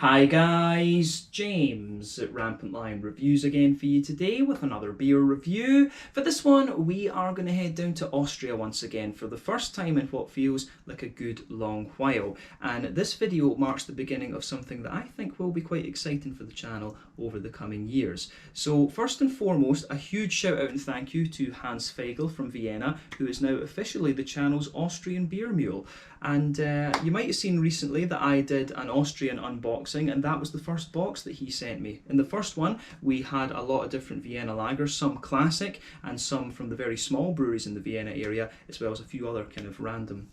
Hi guys, James at Rampant Lion Reviews again for you today with another beer review. For this one, we are going to head down to Austria once again for the first time in what feels like a good long while. And this video marks the beginning of something that I think will be quite exciting for the channel over the coming years. So first and foremost, a huge shout out and thank you to Hans Feigl from Vienna, who is now officially the channel's Austrian beer mule. And you might have seen recently that I did an Austrian unboxing, and that was the first box that he sent me. In the first one, we had a lot of different Vienna lagers, some classic and some from the very small breweries in the Vienna area, as well as a few other kind of random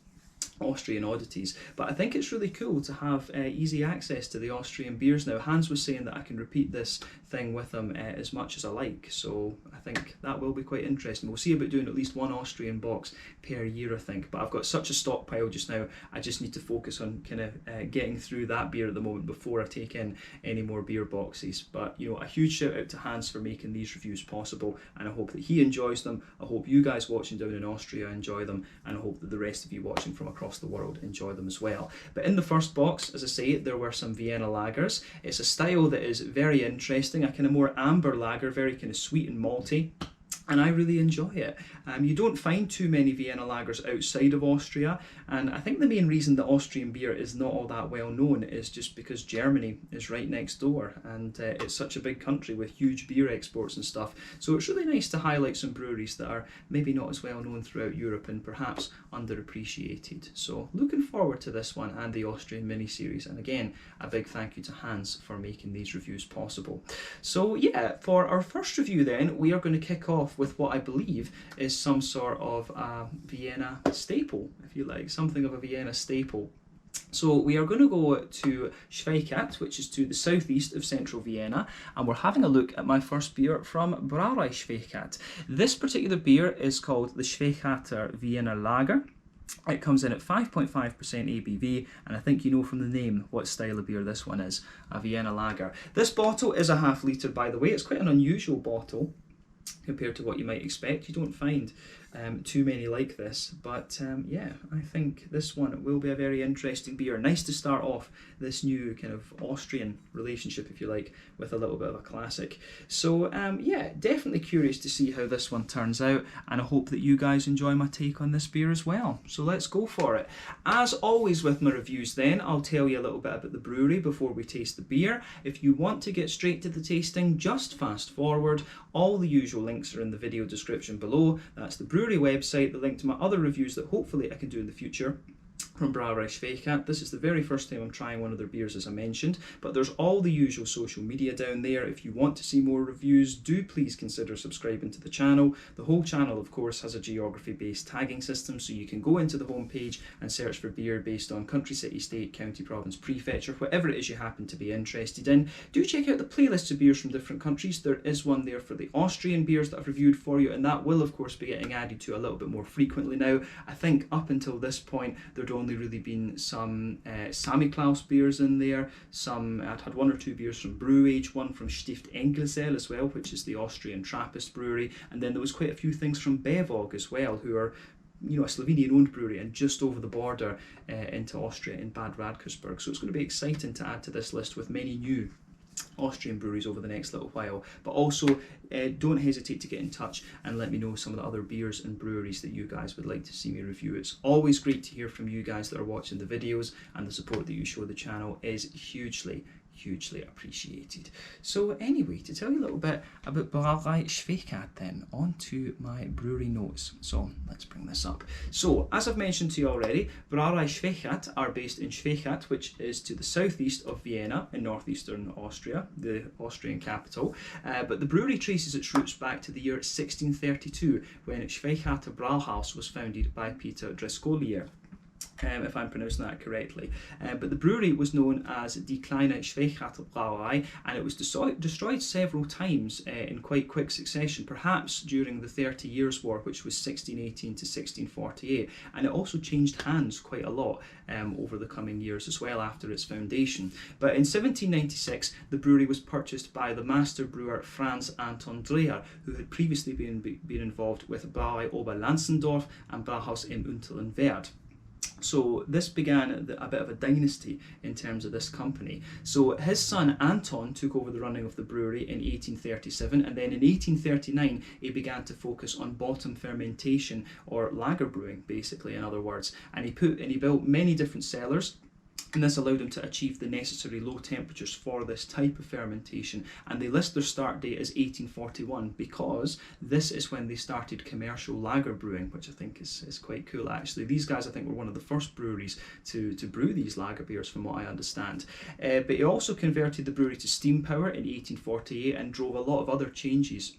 Austrian oddities. But I think it's really cool to have easy access to the Austrian beers now. Hans was saying that I can repeat this thing with him as much as I like, so I think that will be quite interesting. We'll see about doing at least one Austrian box per year, I think, but I've got such a stockpile just now, I just need to focus on kind of getting through that beer at the moment before I take in any more beer boxes. But you know, a huge shout out to Hans for making these reviews possible, and I hope that he enjoys them. I hope you guys watching down in Austria enjoy them, and I hope that the rest of you watching from across the world enjoy them as well. But in the first box, as I say, there were some Vienna lagers. It's a style that is very interesting, a kind of more amber lager, very kind of sweet and malty, and I really enjoy it. You don't find too many Vienna lagers outside of Austria, and I think the main reason that Austrian beer is not all that well known is just because Germany is right next door, and it's such a big country with huge beer exports and stuff, so it's really nice to highlight some breweries that are maybe not as well known throughout Europe and perhaps underappreciated. So looking forward to this one and the Austrian mini-series, and again, a big thank you to Hans for making these reviews possible. So yeah, for our first review then, we are going to kick off with what I believe is some sort of a Vienna staple, if you like, something of a Vienna staple. So we are going to go to Schwechat, which is to the southeast of central Vienna, and we're having a look at my first beer from Brauerei Schwechat. This particular beer is called the Schwechater Wiener Lager. It comes in at 5.5% ABV, and I think you know from the name what style of beer this one is, a Vienna Lager. This bottle is a half litre, by the way. It's quite an unusual bottle compared to what you might expect. You don't find too many like this, but yeah, I think this one will be a very interesting beer. Nice to start off this new kind of Austrian relationship, if you like, with a little bit of a classic. So yeah, definitely curious to see how this one turns out, and I hope that you guys enjoy my take on this beer as well. So let's go for it. As always with my reviews then, I'll tell you a little bit about the brewery before we taste the beer. If you want to get straight to the tasting, just fast forward. All the usual links are in the video description below. That's the brewery website, the link to my other reviews that hopefully I can do in the future from Brauerei Schwechat. This is the very first time I'm trying one of their beers, as I mentioned, but there's all the usual social media down there. If you want to see more reviews, do please consider subscribing to the channel. The whole channel, of course, has a geography-based tagging system, so you can go into the homepage and search for beer based on country, city, state, county, province, prefecture, whatever it is you happen to be interested in. Do check out the playlists of beers from different countries. There is one there for the Austrian beers that I've reviewed for you, and that will, of course, be getting added to a little bit more frequently now. I think up until this point, there'd only really been some Sammy Klaus beers in there. I'd had one or two beers from Brew Age, one from Stift Engelsel as well, which is the Austrian Trappist brewery, and then there was quite a few things from Bevog as well, who are, you know, a Slovenian-owned brewery and just over the border into Austria in Bad Radkersburg. So it's going to be exciting to add to this list with many new Austrian breweries over the next little while. But also don't hesitate to get in touch and let me know some of the other beers and breweries that you guys would like to see me review. It's always great to hear from you guys that are watching the videos, and the support that you show the channel is hugely appreciated. So anyway, to tell you a little bit about Brauerei Schwechat then, on to my brewery notes. So let's bring this up. So as I've mentioned to you already, Brauerei Schwechat are based in Schwechat, which is to the southeast of Vienna in northeastern Austria, the Austrian capital. But the brewery traces its roots back to the year 1632, when Schwechater Brauhaus was founded by Peter Drescolier, if I'm pronouncing that correctly. But the brewery was known as Die Kleine Schwechater Brauerei, and it was destroyed several times in quite quick succession, perhaps during the 30 Years' War, which was 1618 to 1648, and it also changed hands quite a lot over the coming years as well after its foundation. But in 1796, the brewery was purchased by the master brewer Franz Anton Dreher, who had previously been involved with Brauerei Oberlanzendorf and Brauhaus im Unteren Wert. So this began a bit of a dynasty in terms of this company. So his son Anton took over the running of the brewery in 1837, and then in 1839 he began to focus on bottom fermentation, or lager brewing, basically, in other words. And he built many different cellars. And this allowed him to achieve the necessary low temperatures for this type of fermentation. And they list their start date as 1841 because this is when they started commercial lager brewing, which I think is quite cool, actually. These guys, I think, were one of the first breweries to brew these lager beers, from what I understand. But he also converted the brewery to steam power in 1848 and drove a lot of other changes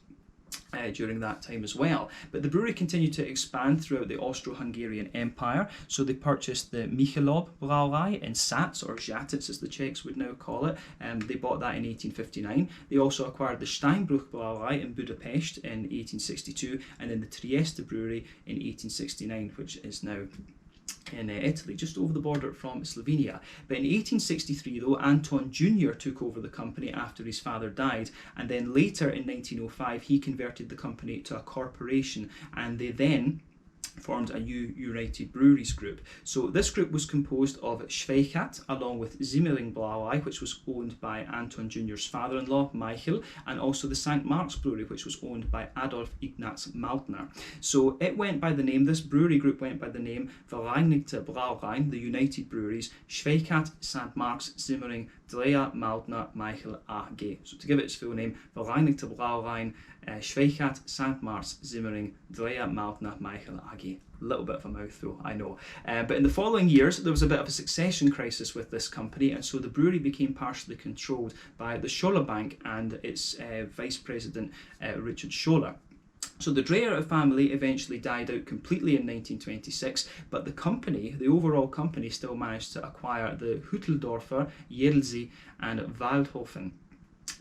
during that time as well. But the brewery continued to expand throughout the Austro-Hungarian Empire. So they purchased the Michelob Brauerei in Sats, or Žatec as the Czechs would now call it. They bought that in 1859. They also acquired the Steinbruch Brauerei in Budapest in 1862, and then the Trieste Brewery in 1869, which is now in Italy, just over the border from Slovenia. But in 1863, though, Anton Jr. took over the company after his father died, and then later in 1905 he converted the company to a corporation, and they then formed a new United Breweries group. So this group was composed of Schwechat, along with Simmering Brauerei, which was owned by Anton Jr.'s father-in-law, Michael, and also the St. Mark's Brewery, which was owned by Adolf Ignaz Maltner. So it went by the name, this brewery group went by the name Vereinigte Brauereien, the United Breweries, Schwechat, St. Mark's, Simmering, Dreher, Maltner, Michael AG. So to give it its full name, Vereinigte Brauereien, Schwechat, St. Mark's, Simmering, Dreher, Maltner, Michael AG. A little bit of a mouthful, I know. But in the following years, there was a bit of a succession crisis with this company, and so the brewery became partially controlled by the Scholler Bank and its vice president, Richard Scholler. So the Dreher family eventually died out completely in 1926, but the company, the overall company, still managed to acquire the Hütteldorfer, Jelsee and Waldhofen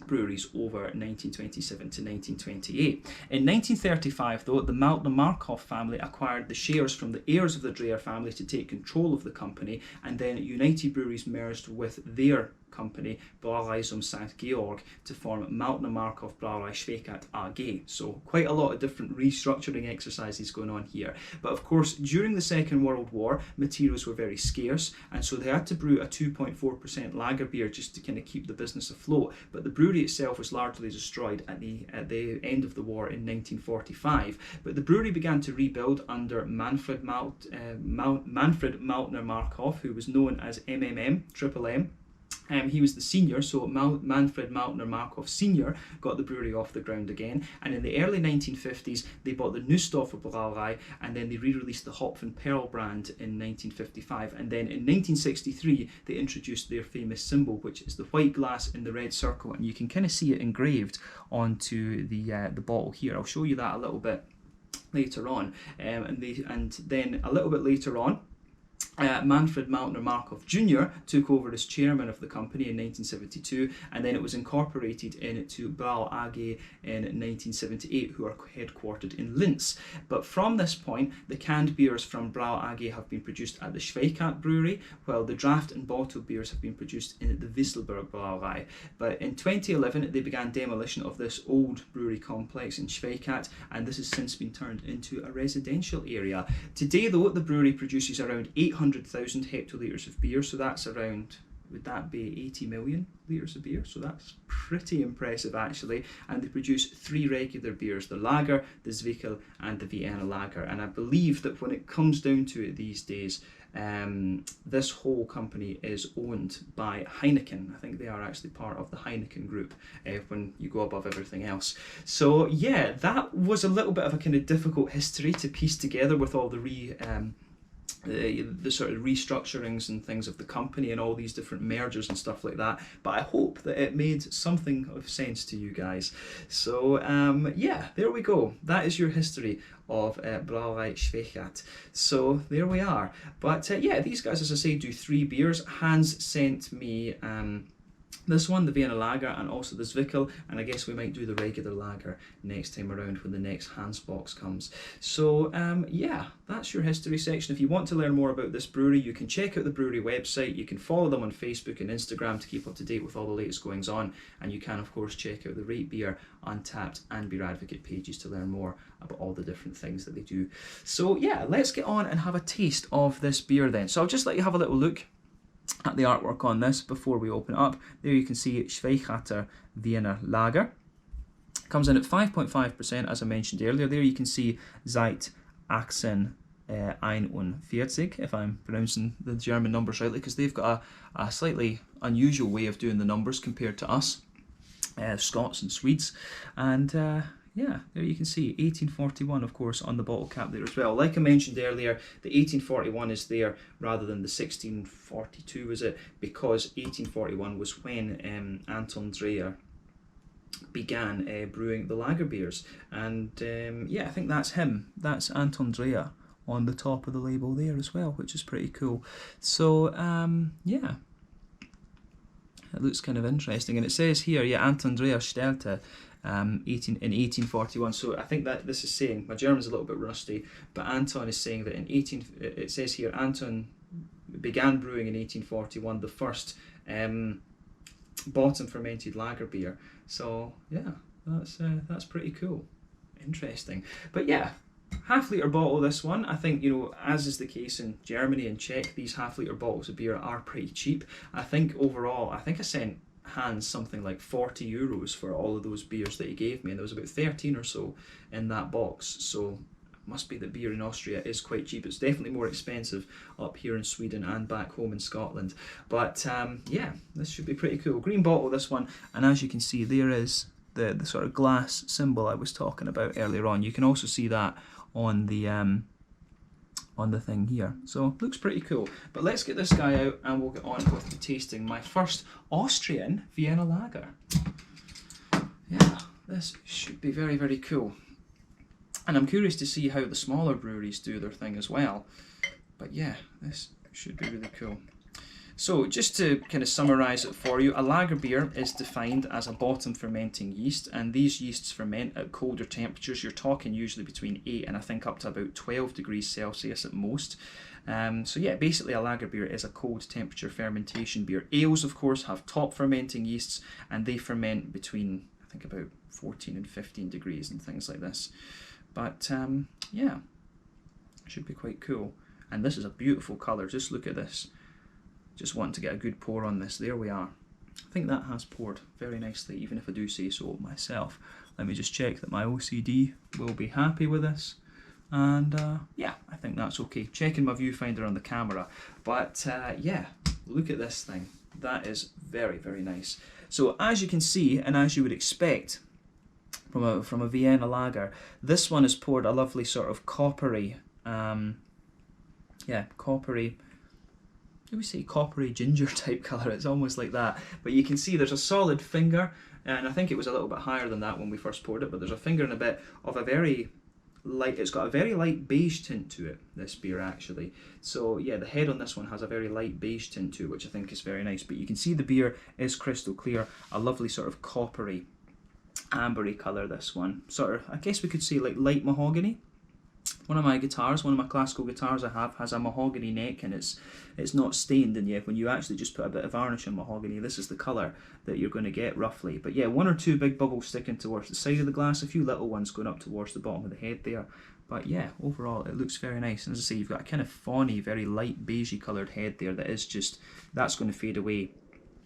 breweries over 1927 to 1928. In 1935, though, the Maltner-Markov family acquired the shares from the heirs of the Dreher family to take control of the company, and then United Breweries merged with their company, Brauerei St. Georg, to form Maltner-Markov Brauerei Schwechat AG. So quite a lot of different restructuring exercises going on here. But of course, during the Second World War, materials were very scarce, and so they had to brew a 2.4% lager beer just to kind of keep the business afloat. But the brewery itself was largely destroyed at the end of the war in 1945. But the brewery began to rebuild under Manfred Maltner-Markov, who was known as MMM, Triple M. He was the senior, so Manfred Maltner-Markov Sr. got the brewery off the ground again, and in the early 1950s they bought the Nussdorfer Brauerei, and then they re-released the Hopfen Pearl brand in 1955, and then in 1963 they introduced their famous symbol, which is the white glass in the red circle, and you can kind of see it engraved onto the bottle here. I'll show you that a little bit later on, and then a little bit later on, Manfred Maltner-Markov Jr. took over as chairman of the company in 1972, and then it was incorporated into Brau AG in 1978, who are headquartered in Linz. But from this point, the canned beers from Brau AG have been produced at the Schwechat brewery, while the draft and bottled beers have been produced in the Wisselburg Brauerei. But in 2011, they began demolition of this old brewery complex in Schwechat, and this has since been turned into a residential area. Today, though, the brewery produces around 800,000 hectolitres of beer, so that's around, would that be 80 million litres of beer? So that's pretty impressive, actually. And they produce 3 regular beers, the Lager, the Zwickel and the Vienna Lager. And I believe that when it comes down to it these days, this whole company is owned by Heineken. I think they are actually part of the Heineken group when you go above everything else. So yeah, that was a little bit of a kind of difficult history to piece together with all the sort of restructurings and things of the company and all these different mergers and stuff like that, but I hope that it made something of sense to you guys. So yeah, there we go. That is your history of Brauerei Schwechat. So there we are. But yeah, these guys, as I say, do 3 beers. Hans sent me This one, the Vienna Lager, and also the Zwickel, and I guess we might do the regular lager next time around when the next Hans box comes. So yeah, that's your history section. If you want to learn more about this brewery, you can check out the brewery website, you can follow them on Facebook and Instagram to keep up to date with all the latest goings on, and you can of course check out the Rate Beer, Untappd and Beer Advocate pages to learn more about all the different things that they do. So yeah, let's get on and have a taste of this beer then. So I'll just let you have a little look at the artwork on this before we open it up. There you can see Schwechater Wiener Lager. Comes in at 5.5%, as I mentioned earlier. There you can see seit 1841, if I'm pronouncing the German numbers rightly, because they've got a slightly unusual way of doing the numbers compared to us, Scots and Swedes. And yeah, there you can see 1841, of course, on the bottle cap there as well. Like I mentioned earlier, the 1841 is there rather than the 1642, is it? Because 1841 was when Anton Dreher began brewing the lager beers. And yeah, I think that's him. That's Anton Dreher on the top of the label there as well, which is pretty cool. So yeah, it looks kind of interesting. And it says here, yeah, Anton Dreher stellte in 1841. So I think that this is saying, my German's a little bit rusty, but Anton is saying that it says here, Anton began brewing in 1841 the first bottom fermented lager beer. So yeah, that's pretty cool, interesting. But yeah, half-litre bottle, this one. I think, you know, as is the case in Germany and Czech, these half-litre bottles of beer are pretty cheap. I think overall, I sent Hans something like 40 euros for all of those beers that he gave me, and there was about 13 or so in that box. So it must be that beer in Austria is quite cheap. It's definitely more expensive up here in Sweden and back home in Scotland. But yeah, this should be pretty cool. Green bottle, this one, and as you can see, there is the sort of glass symbol I was talking about earlier on. You can also see that on the thing here, so looks pretty cool. But let's get this guy out and we'll get on with the tasting my first Austrian Vienna Lager. Yeah, this should be very, very cool, and I'm curious to see how the smaller breweries do their thing as well. But yeah, this should be really cool. So just to kind of summarise it for you, a lager beer is defined as a bottom fermenting yeast, and these yeasts ferment at colder temperatures. You're talking usually between 8 and I think up to about 12 degrees Celsius at most. So yeah, basically a lager beer is a cold temperature fermentation beer. Ales, of course, have top fermenting yeasts, and they ferment between, I think, about 14 and 15 degrees and things like this. But yeah, should be quite cool. And this is a beautiful colour. Just look at this. Just wanting to get a good pour on this. There we are. I think that has poured very nicely, even if I do say so myself. Let me just check that my OCD will be happy with this. And yeah, I think that's okay. Checking my viewfinder on the camera. But yeah, look at this thing. That is very, very nice. So as you can see, and as you would expect from a Vienna lager, this one is poured a lovely sort of coppery, yeah, coppery, do we say coppery ginger type colour? It's almost like that. But you can see there's a solid finger, and I think it was a little bit higher than that when we first poured it, but there's a finger and a bit of a very light, it's got a very light beige tint to it, this beer actually. So yeah, the head on this one has a very light beige tint to it, which I think is very nice. But you can see the beer is crystal clear, a lovely sort of coppery, ambery colour, this one. Sort of, I guess we could say like light mahogany. One of my classical guitars I have has a mahogany neck, and it's not stained, and yet when you actually just put a bit of varnish on mahogany, this is the colour that you're going to get roughly. But yeah, one or two big bubbles sticking towards the side of the glass, a few little ones going up towards the bottom of the head there. But yeah, overall it looks very nice. And as I say, you've got a kind of fawny, very light beigey coloured head there that is just, that's going to fade away.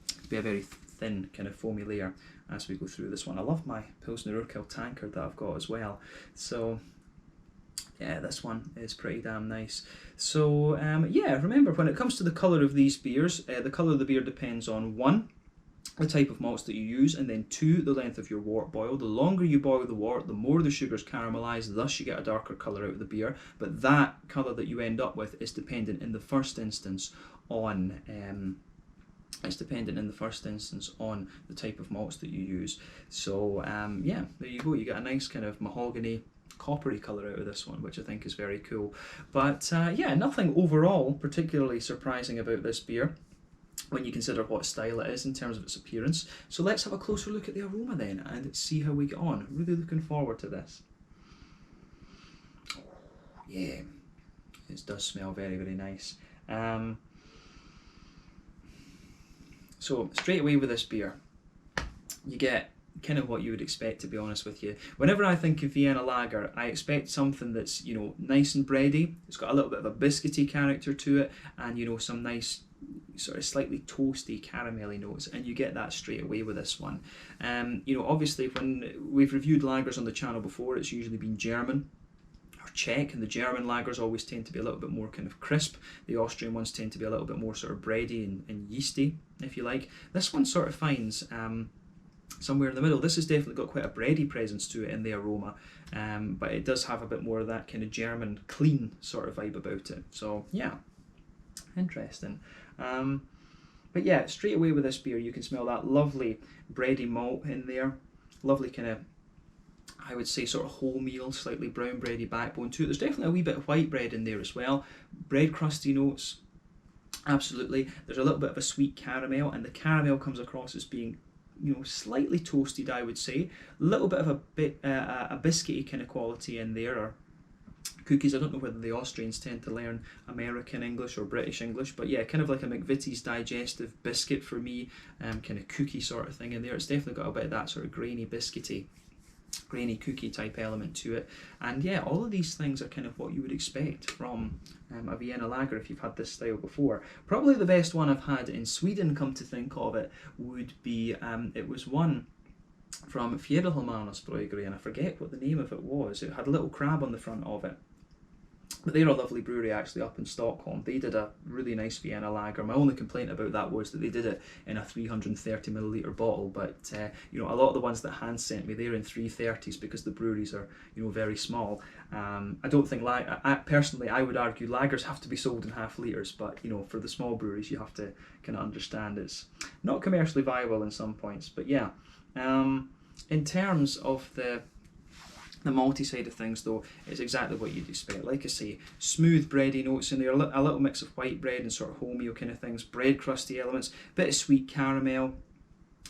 It'll be a very thin kind of foamy layer as we go through this one. I love my Pilsner Urquell tankard that I've got as well. So yeah, this one is pretty damn nice. So yeah, remember, when it comes to the colour of these beers, the colour of the beer depends on 1, the type of malts that you use, and then 2, the length of your wort boil. The longer you boil the wort, the more the sugars caramelise, thus you get a darker colour out of the beer. But that colour that you end up with is dependent in the first instance on the type of malts that you use. So yeah, there you go. You get a nice kind of mahogany, coppery colour out of this one, which I think is very cool. But yeah, nothing overall particularly surprising about this beer. when you consider what style it is in terms of its appearance. So let's have a closer look at the aroma then and see how we get on. Really looking forward to this. Yeah, it does smell very, very nice. So straight away with this beer, you get kind of what you would expect, to be honest with you. Whenever I think of Vienna lager, I expect something that's, you know, nice and bready. It's got a little bit of a biscuity character to it, and, you know, some nice sort of slightly toasty caramelly notes, and you get that straight away with this one. You know, obviously when we've reviewed lagers on the channel before, it's usually been German or Czech, and the German lagers always tend to be a little bit more kind of crisp. The Austrian ones tend to be a little bit more sort of bready and yeasty, if you like. This one sort of finds somewhere in the middle. This has definitely got quite a bready presence to it in the aroma, but it does have a bit more of that kind of German clean sort of vibe about it. So yeah, interesting. But yeah, straight away with this beer you can smell that lovely bready malt in there, lovely kind of, I would say, sort of wholemeal, slightly brown bready backbone to it. There's definitely a wee bit of white bread in there as well. Bread crusty notes, absolutely. There's a little bit of a sweet caramel, and the caramel comes across as being, you know, slightly toasted, I would say. A little bit of a biscuity kind of quality in there, or cookies. I don't know whether the Austrians tend to learn American English or British English, but yeah, kind of like a McVitie's digestive biscuit for me, kind of cookie sort of thing in there. It's definitely got a bit of that sort of grainy biscuity, grainy cookie type element to it. And yeah, all of these things are kind of what you would expect from a Vienna lager if you've had this style before. Probably the best one I've had in Sweden, come to think of it, would be, it was one from Fjäderholmarnas Brewery, and I forget what the name of it was. It had a little crab on the front of it. But they're a lovely brewery actually up in Stockholm. They did a really nice Vienna lager. My only complaint about that was that they did it in a 330ml bottle, but you know, a lot of the ones that Hans sent me, they're in 330s because the breweries are, you know, very small. I don't think, personally, I would argue lagers have to be sold in half litres, but you know, for the small breweries you have to kind of understand it's not commercially viable in some points. But yeah, in terms of the malty side of things though, it's exactly what you'd expect. Like I say, smooth bready notes in there, a little mix of white bread and sort of wholemeal kind of things, bread crusty elements, bit of sweet caramel,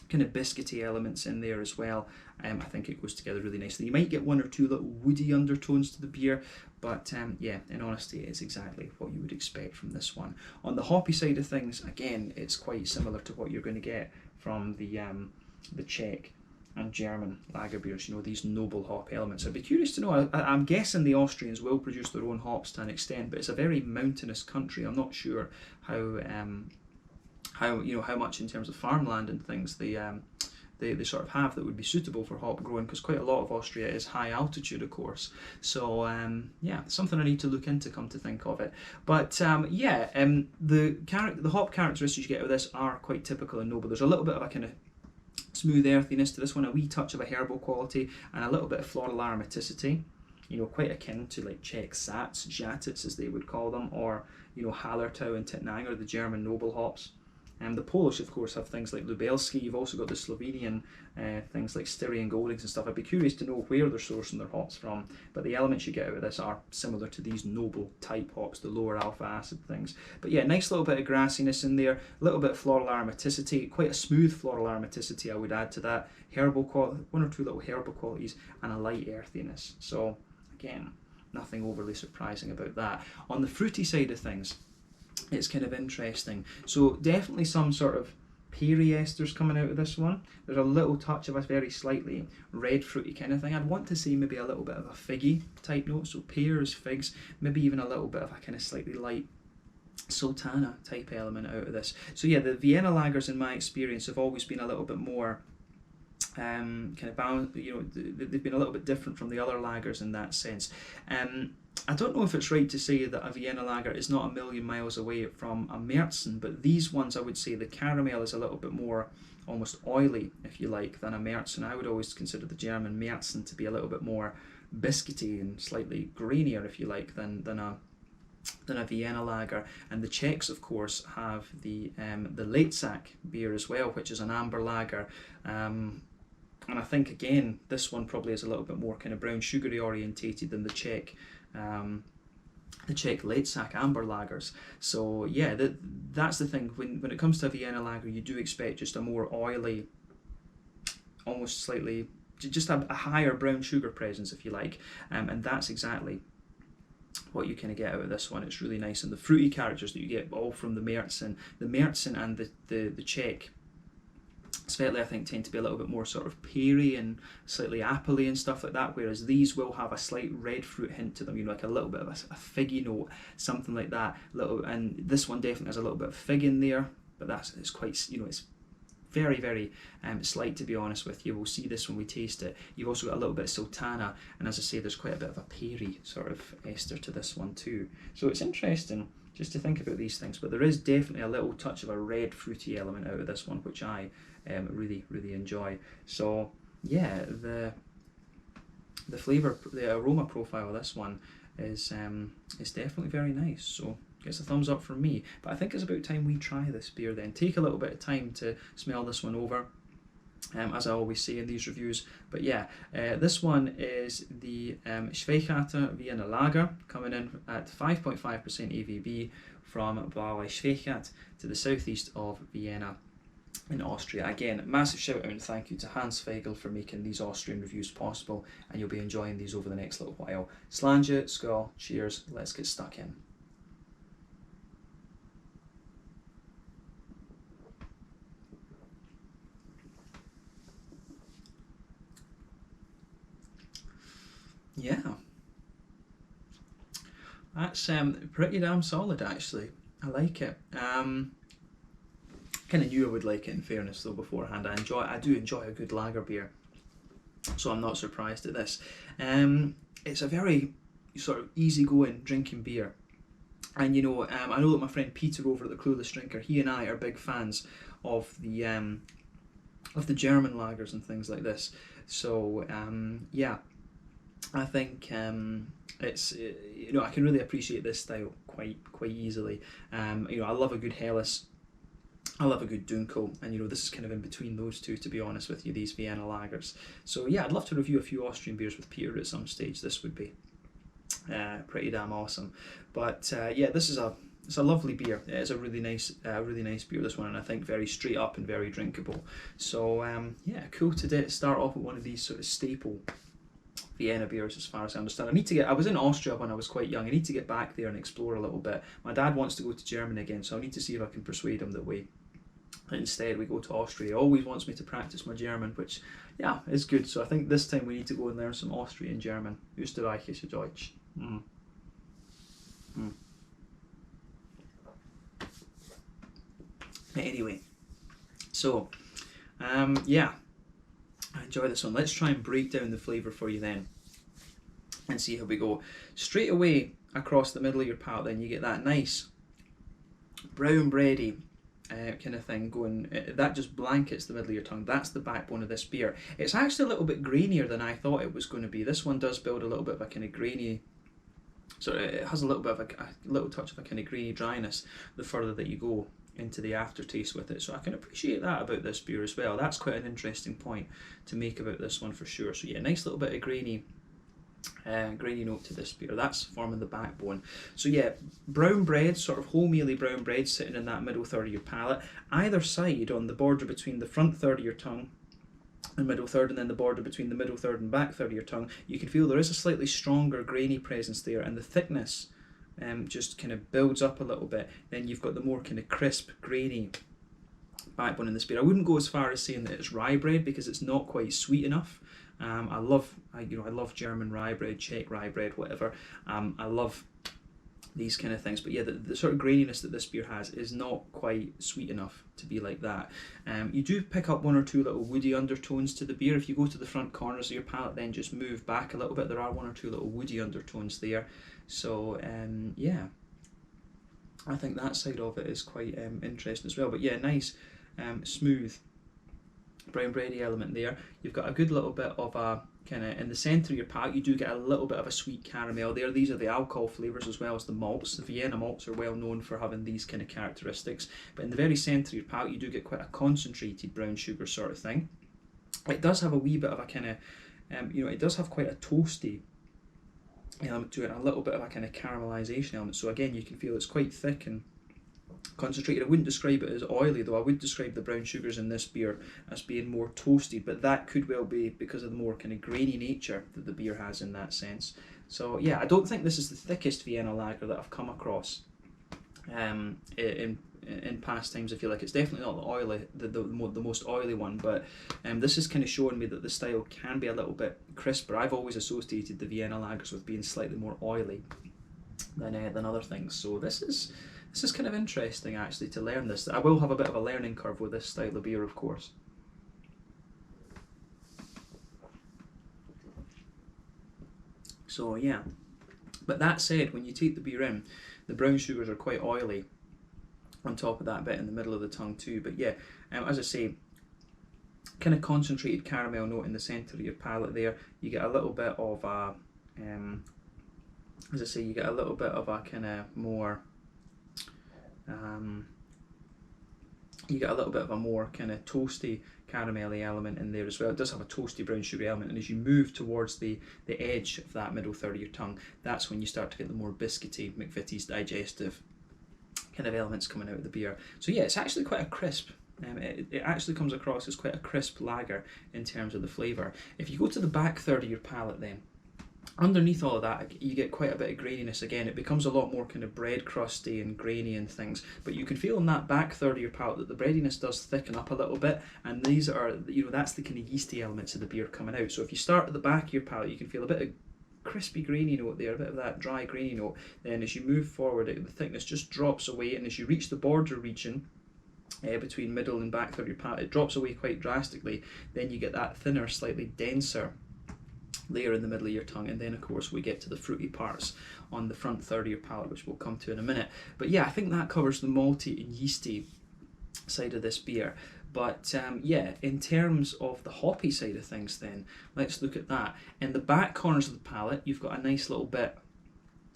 kind of biscuity elements in there as well. I think it goes together really nicely. You might get one or two little woody undertones to the beer, but yeah, in honesty, it's exactly what you would expect from this one. On the hoppy side of things, again, it's quite similar to what you're going to get from the Czech and German lager beers, you know, these noble hop elements. I'd be curious to know, I'm guessing the Austrians will produce their own hops to an extent, but it's a very mountainous country. I'm not sure how you know, how much in terms of farmland and things they sort of have that would be suitable for hop growing, because quite a lot of Austria is high altitude, of course. So yeah, something I need to look into, come to think of it. But yeah, the hop characteristics you get with this are quite typical and noble. There's a little bit of a kind of smooth earthiness to this one, a wee touch of a herbal quality, and a little bit of floral aromaticity. You know, quite akin to like Czech Sats, Žatec as they would call them, or you know, Hallertau and Tettnanger, the German noble hops. And the Polish, of course, have things like Lubelski. You've also got the Slovenian things like Styrian Goldings and stuff. I'd be curious to know where they're sourcing their hops from, but the elements you get out of this are similar to these noble type hops, the lower alpha acid things. But yeah, nice little bit of grassiness in there, a little bit of floral aromaticity, quite a smooth floral aromaticity I would add to that, herbal quality, one or two little herbal qualities, and a light earthiness. So again, nothing overly surprising about that. On the fruity side of things, it's kind of interesting. So definitely some sort of peary esters coming out of this one. There's a little touch of a very slightly red fruity kind of thing. I'd want to say maybe a little bit of a figgy type note, so pears, figs, maybe even a little bit of a kind of slightly light sultana type element out of this. So yeah, the Vienna lagers in my experience have always been a little bit more kind of balanced, you know, they've been a little bit different from the other lagers in that sense. I don't know if it's right to say that a Vienna lager is not a million miles away from a Märzen, but these ones, I would say the caramel is a little bit more almost oily, if you like, than a Märzen. I would always consider the German Märzen to be a little bit more biscuity and slightly grainier, if you like, than a Vienna lager. And the Czechs, of course, have the Létsack beer as well, which is an amber lager. And I think, again, this one probably is a little bit more kind of brown sugary orientated than the Czech the Czech late sack amber lagers. So yeah, that's the thing. When it comes to a Vienna lager, you do expect just a more oily, almost slightly, just a higher brown sugar presence, if you like, and that's exactly what you kind of get out of this one. It's really nice, and the fruity characters that you get all from the Märzen and the Czech Svetli, I think, tend to be a little bit more sort of peary and slightly appley and stuff like that, whereas these will have a slight red fruit hint to them, you know, like a little bit of a figgy note, something like that. And this one definitely has a little bit of fig in there, but it's quite, you know, it's very, very slight, to be honest with you. We'll see this when we taste it. You've also got a little bit of sultana, and as I say, there's quite a bit of a peary sort of ester to this one too. So it's interesting just to think about these things, but there is definitely a little touch of a red fruity element out of this one, which I really, really enjoy. So yeah, the flavour, the aroma profile of this one is definitely very nice. So gets a thumbs up from me. But I think it's about time we try this beer then. Take a little bit of time to smell this one over, as I always say in these reviews. But yeah, this one is the Schwechater Wiener Lager, coming in at 5.5% AVB from Brauerei Schwechat to the southeast of Vienna in Austria. Again, massive shout out and thank you to Hans Feigl for making these Austrian reviews possible, and you'll be enjoying these over the next little while. Slange, skål, cheers, let's get stuck in. Yeah, that's pretty damn solid actually. I like it. Kind of knew I would like it, in fairness, though, beforehand. I do enjoy a good lager beer, so I'm not surprised at this. It's a very sort of easygoing drinking beer, and you know, I know that my friend Peter over at the Clueless Drinker, he and I are big fans of the German lagers and things like this. So yeah, I think it's you know, I can really appreciate this style quite easily. You know, I love a good Helles, I love a good Dunkel, and you know, this is kind of in between those two, to be honest with you, these Vienna lagers. So yeah, I'd love to review a few Austrian beers with Peter at some stage. This would be pretty damn awesome. But yeah, it's a lovely beer. It's a really nice beer, this one, and I think very straight up and very drinkable. So yeah, cool to start off with one of these sort of staple Vienna beers, as far as I understand. I was in Austria when I was quite young. I need to get back there and explore a little bit. My dad wants to go to Germany again, so I need to see if I can persuade him that instead we go to Austria. He always wants me to practice my German, which yeah, is good. So I think this time we need to go and learn some Austrian German. Österreichische Deutsch. Anyway, so yeah, I enjoy this one. Let's try and break down the flavour for you then and see how we go. Straight away across the middle of your palate, then you get that nice brown bready kind of thing going. That just blankets the middle of your tongue. That's the backbone of this beer. It's actually a little bit grainier than I thought it was going to be. This one does build a little bit of a kind of grainy, so it has a little bit of a little touch of a kind of grainy dryness the further that you go into the aftertaste with it. So I can appreciate that about this beer as well. That's quite an interesting point to make about this one for sure. So yeah, nice little bit of grainy note to this beer. That's forming the backbone. So yeah, brown bread, sort of wholemealy brown bread sitting in that middle third of your palate. Either side, on the border between the front third of your tongue and middle third, and then the border between the middle third and back third of your tongue, you can feel there is a slightly stronger grainy presence there, and the thickness just kind of builds up a little bit. Then you've got the more kind of crisp, grainy backbone in this beer. I wouldn't go as far as saying that it's rye bread, because it's not quite sweet enough. I love German rye bread, Czech rye bread, whatever. I love these kind of things, but yeah, the sort of graininess that this beer has is not quite sweet enough to be like that. You do pick up one or two little woody undertones to the beer. If you go to the front corners of your palate, then just move back a little bit, there are one or two little woody undertones there. So yeah, I think that side of it is quite interesting as well. But yeah, nice smooth brown bready element there. You've got a good little bit of a kind of, in the centre of your palate, you do get a little bit of a sweet caramel there. These are the alcohol flavours as well as the malts. The Vienna malts are well known for having these kind of characteristics. But in the very centre of your palate, you do get quite a concentrated brown sugar sort of thing. It does have a wee bit of a kind of, it does have quite a toasty element to it, and a little bit of a kind of caramelization element. So again, you can feel it's quite thick and concentrated. I wouldn't describe it as oily, though. I would describe the brown sugars in this beer as being more toasty, but that could well be because of the more kind of grainy nature that the beer has in that sense. So yeah, I don't think this is the thickest Vienna lager that I've come across in past times. I feel like it's definitely not the oily, the most oily one, but this is kind of showing me that the style can be a little bit crisper. I've always associated the Vienna lagers with being slightly more oily than other things. So this is kind of interesting actually to learn this. I will have a bit of a learning curve with this style of beer, of course. So yeah, but that said, when you take the beer in, the brown sugars are quite oily on top of that bit in the middle of the tongue too. But yeah, as I say, kind of concentrated caramel note in the centre of your palate there. You get a little bit of a, as I say, you get a little bit of a kind of more, you get a little bit of a more kind of toasty caramelly element in there as well. It does have a toasty brown sugar element, and as you move towards the edge of that middle third of your tongue, that's when you start to get the more biscuity, McVitie's digestive kind of elements coming out of the beer. So yeah, it's actually quite a crisp. It actually comes across as quite a crisp lager in terms of the flavour. If you go to the back third of your palate then, underneath all of that, you get quite a bit of graininess again. It becomes a lot more kind of bread crusty and grainy and things, but you can feel in that back third of your palate that the breadiness does thicken up a little bit, and these are, you know, that's the kind of yeasty elements of the beer coming out. So if you start at the back of your palate, you can feel a bit of crispy grainy note there, a bit of that dry grainy note. Then as you move forward, the thickness just drops away, and as you reach the border region between middle and back third of your palate, it drops away quite drastically. Then you get that thinner, slightly denser layer in the middle of your tongue, and then of course we get to the fruity parts on the front third of your palate, which we'll come to in a minute. But yeah, I think that covers the malty and yeasty side of this beer. But yeah, in terms of the hoppy side of things then, let's look at that. In the back corners of the palate, you've got a nice little bit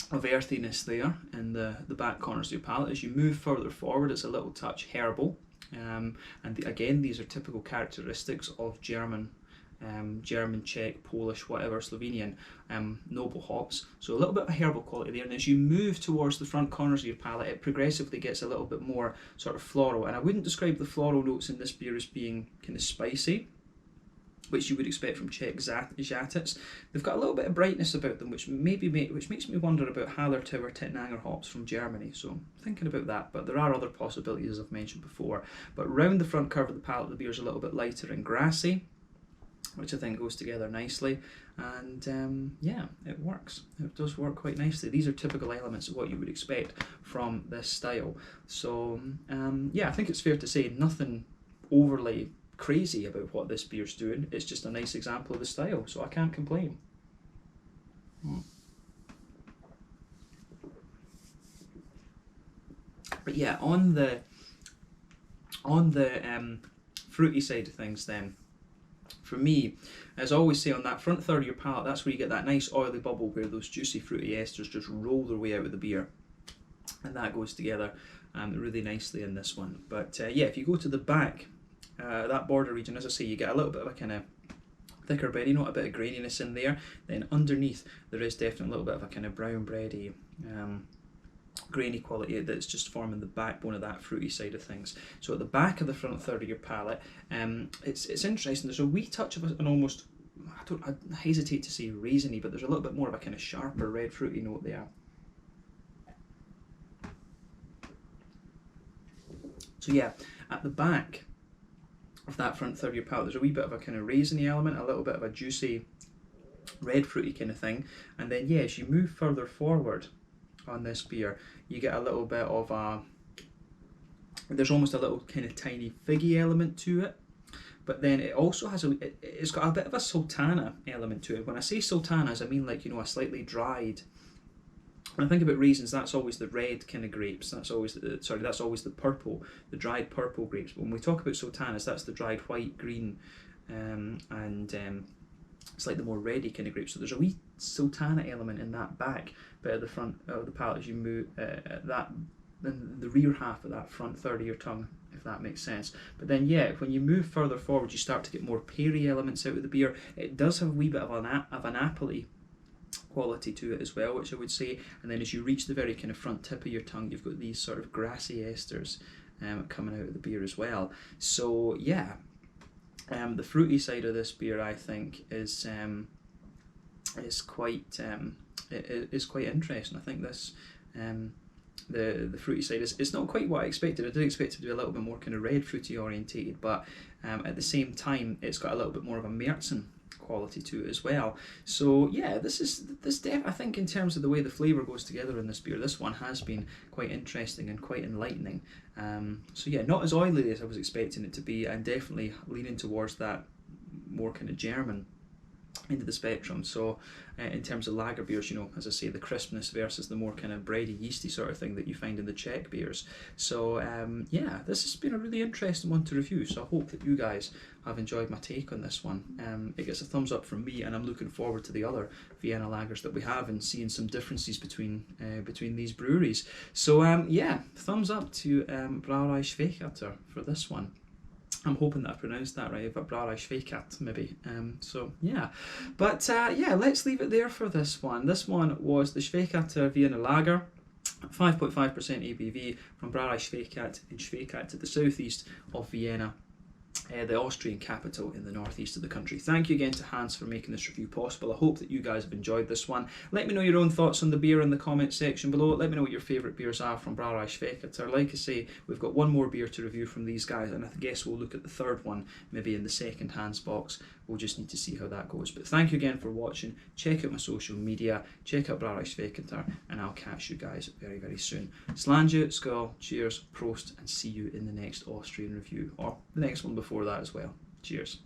of earthiness there in the back corners of your palate. As you move further forward, it's a little touch herbal. Again, these are typical characteristics of German, Czech, Polish, whatever, Slovenian noble hops. So a little bit of a herbal quality there. And as you move towards the front corners of your palate, it progressively gets a little bit more sort of floral. And I wouldn't describe the floral notes in this beer as being kind of spicy, which you would expect from Czech Schwechatats. They've got a little bit of brightness about them, which makes me wonder about Hallertau or Tettnanger hops from Germany. So I'm thinking about that, but there are other possibilities, as I've mentioned before. But round the front curve of the palate, the beer's a little bit lighter and grassy, which I think goes together nicely, and yeah, it works. It does work quite nicely. These are typical elements of what you would expect from this style. So yeah, I think it's fair to say nothing overly crazy about what this beer's doing. It's just a nice example of the style, so I can't complain. But yeah, on the fruity side of things then, for me, as I always say, on that front third of your palate, that's where you get that nice oily bubble where those juicy fruity esters just roll their way out of the beer, and that goes together really nicely in this one. But yeah, if you go to the back, that border region, as I say, you get a little bit of a kind of thicker bready note, a bit of graininess in there. Then underneath, there is definitely a little bit of a kind of brown bready, grainy quality that's just forming the backbone of that fruity side of things. So at the back of the front third of your palate, it's interesting. There's a wee touch of an almost, I hesitate to say raisiny, but there's a little bit more of a kind of sharper red fruity note there. So yeah, at the back of that front third of your palate, there's a wee bit of a kind of raisiny element, a little bit of a juicy red fruity kind of thing. And then yeah, as you move further forward on this beer, you get a little bit of a, there's almost a little kind of tiny figgy element to it, but then it also has it's got a bit of a sultana element to it. When I say sultanas, I mean, like, you know, a slightly dried, when I think about raisins, that's always the red kind of grapes, that's always the purple, the dried purple grapes. But when we talk about sultanas, that's the dried white, green, and it's like the more reddy kind of grapes. So there's a wee sultana element in that back bit of the front of the palate as you move the rear half of that front third of your tongue, if that makes sense. But then yeah, when you move further forward, you start to get more peary elements out of the beer. It does have a wee bit of an apple-y quality to it as well, which I would say. And then as you reach the very kind of front tip of your tongue, you've got these sort of grassy esters coming out of the beer as well. So yeah, the fruity side of this beer, I think, is quite interesting. I think this the fruity side is not quite what I expected. I did expect it to be a little bit more kind of red fruity orientated, but at the same time it's got a little bit more of a Märzen quality to it as well. So yeah, I think in terms of the way the flavour goes together in this beer, this one has been quite interesting and quite enlightening. So yeah, not as oily as I was expecting it to be, and definitely leaning towards that more kind of German into the spectrum. So in terms of lager beers, you know, as I say, the crispness versus the more kind of bready, yeasty sort of thing that you find in the Czech beers. So yeah, this has been a really interesting one to review, so I hope that you guys have enjoyed my take on this one. It gets a thumbs up from me, and I'm looking forward to the other Vienna lagers that we have and seeing some differences between these breweries. So yeah, thumbs up to Brauerei Schwechat for this one. I'm hoping that I pronounced that right, but Brauerei Schwechat maybe. So yeah, but yeah, let's leave it there for this one. This one was the Schwechater Wiener Lager, 5.5% ABV from Brauerei Schwechat in Schwechat to the southeast of Vienna, the Austrian capital in the northeast of the country. Thank you again to Hans for making this review possible. I hope that you guys have enjoyed this one. Let me know your own thoughts on the beer in the comment section below. Let me know what your favourite beers are from Brauerei Schwechat. Like I say, we've got one more beer to review from these guys, and I guess we'll look at the third one maybe in the second Hans box. We'll just need to see how that goes. But thank you again for watching. Check out my social media, check out Brauerei Schwechat, and I'll catch you guys very, very soon. Slange, Skull, cheers, Prost, and see you in the next Austrian review, or the next one before that as well. Cheers.